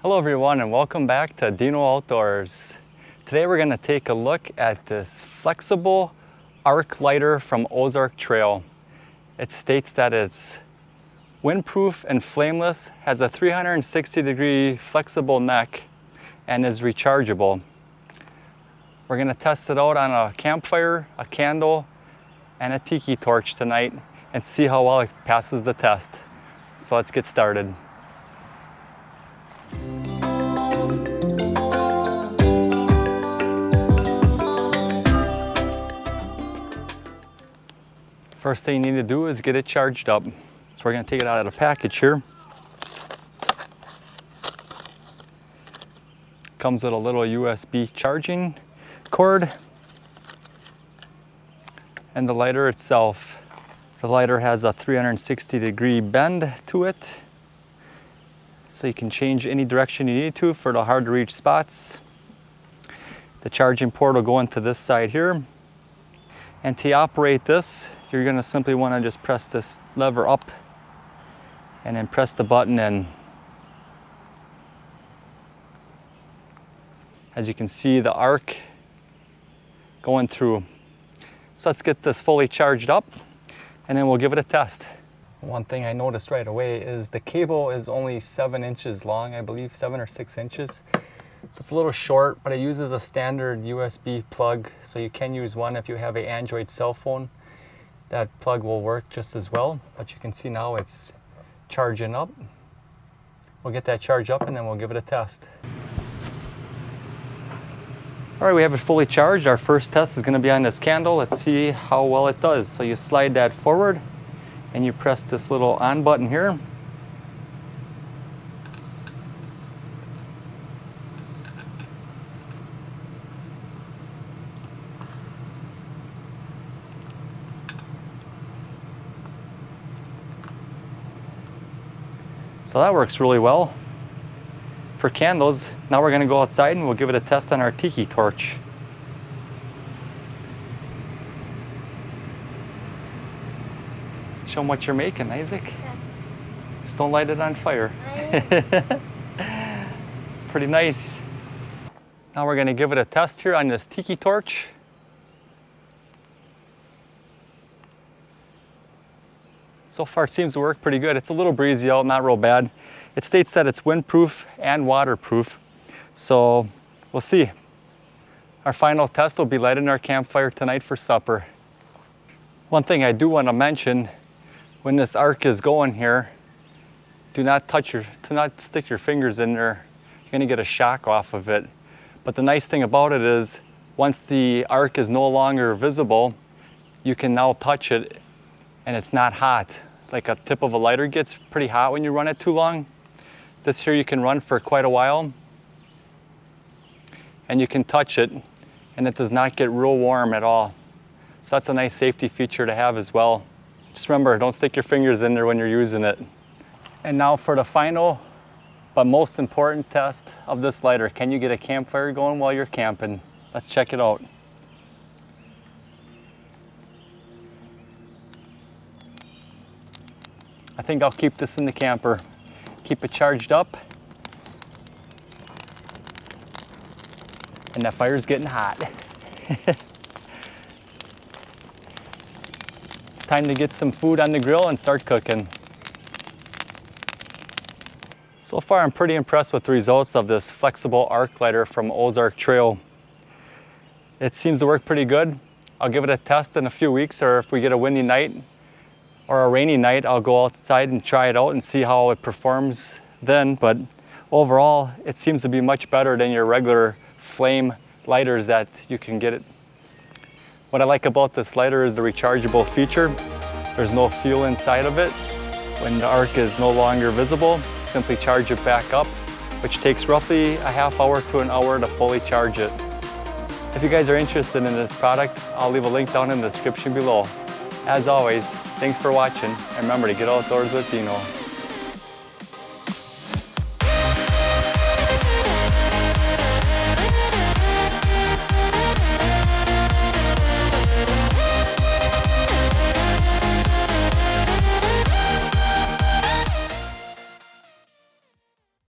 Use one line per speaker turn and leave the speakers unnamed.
Hello everyone and welcome back to Deano Outdoors. Today we're going to take a look at this flexible arc lighter from Ozark Trail. It states that it's windproof and flameless, has a 360-degree flexible neck, and is rechargeable. We're going to test it out on a campfire, a candle, and a tiki torch tonight and see how well it passes the test. So let's get started. First thing you need to do is get it charged up. So we're going to take it out of the package here. Comes with a little USB charging cord and the lighter itself. The lighter has a 360-degree bend to it, so you can change any direction you need to for the hard to reach spots. The charging port will go into this side here. And to operate this, you're going to simply want to just press this lever up and then press the button in. As you can see, the arc going through. So let's get this fully charged up and then we'll give it a test. One thing I noticed right away is the cable is only 7 inches long, I believe 7 or 6 inches. So it's a little short, but it uses a standard USB plug, so you can use one if you have an Android cell phone. That plug will work just as well, but you can see now it's charging up. We'll get that charge up and then we'll give it a test. All right, we have it fully charged. Our first test is going to be on this candle. Let's see how well it does. So you slide that forward and you press this little on button here. So that works really well for candles. Now we're going to go outside and we'll give it a test on our tiki torch. Show them what you're making, Isaac. Yeah. Just don't light it on fire. Pretty nice. Now we're going to give it a test here on this tiki torch. So far it seems to work pretty good. It's a little breezy out, not real bad. It states that it's windproof and waterproof. So we'll see. Our final test will be lighting our campfire tonight for supper. One thing I do want to mention, when this arc is going here, do not stick your fingers in there. You're going to get a shock off of it. But the nice thing about it is, once the arc is no longer visible, you can now touch it and it's not hot. Like a tip of a lighter gets pretty hot when you run it too long. This here you can run for quite a while and you can touch it and it does not get real warm at all. So that's a nice safety feature to have as well. Just remember, don't stick your fingers in there when you're using it. And now for the final but most important test of this lighter. Can you get a campfire going while you're camping? Let's check it out. I think I'll keep this in the camper. Keep it charged up. And that fire's getting hot. It's time to get some food on the grill and start cooking. So far I'm pretty impressed with the results of this flexible arc lighter from Ozark Trail. It seems to work pretty good. I'll give it a test in a few weeks, or if we get a windy night or a rainy night, I'll go outside and try it out and see how it performs then. But overall, it seems to be much better than your regular flame lighters that you can get it. What I like about this lighter is the rechargeable feature. There's no fuel inside of it. When the arc is no longer visible, simply charge it back up, which takes roughly a half hour to an hour to fully charge it. If you guys are interested in this product, I'll leave a link down in the description below. As always, thanks for watching, and remember to get outdoors with Deano.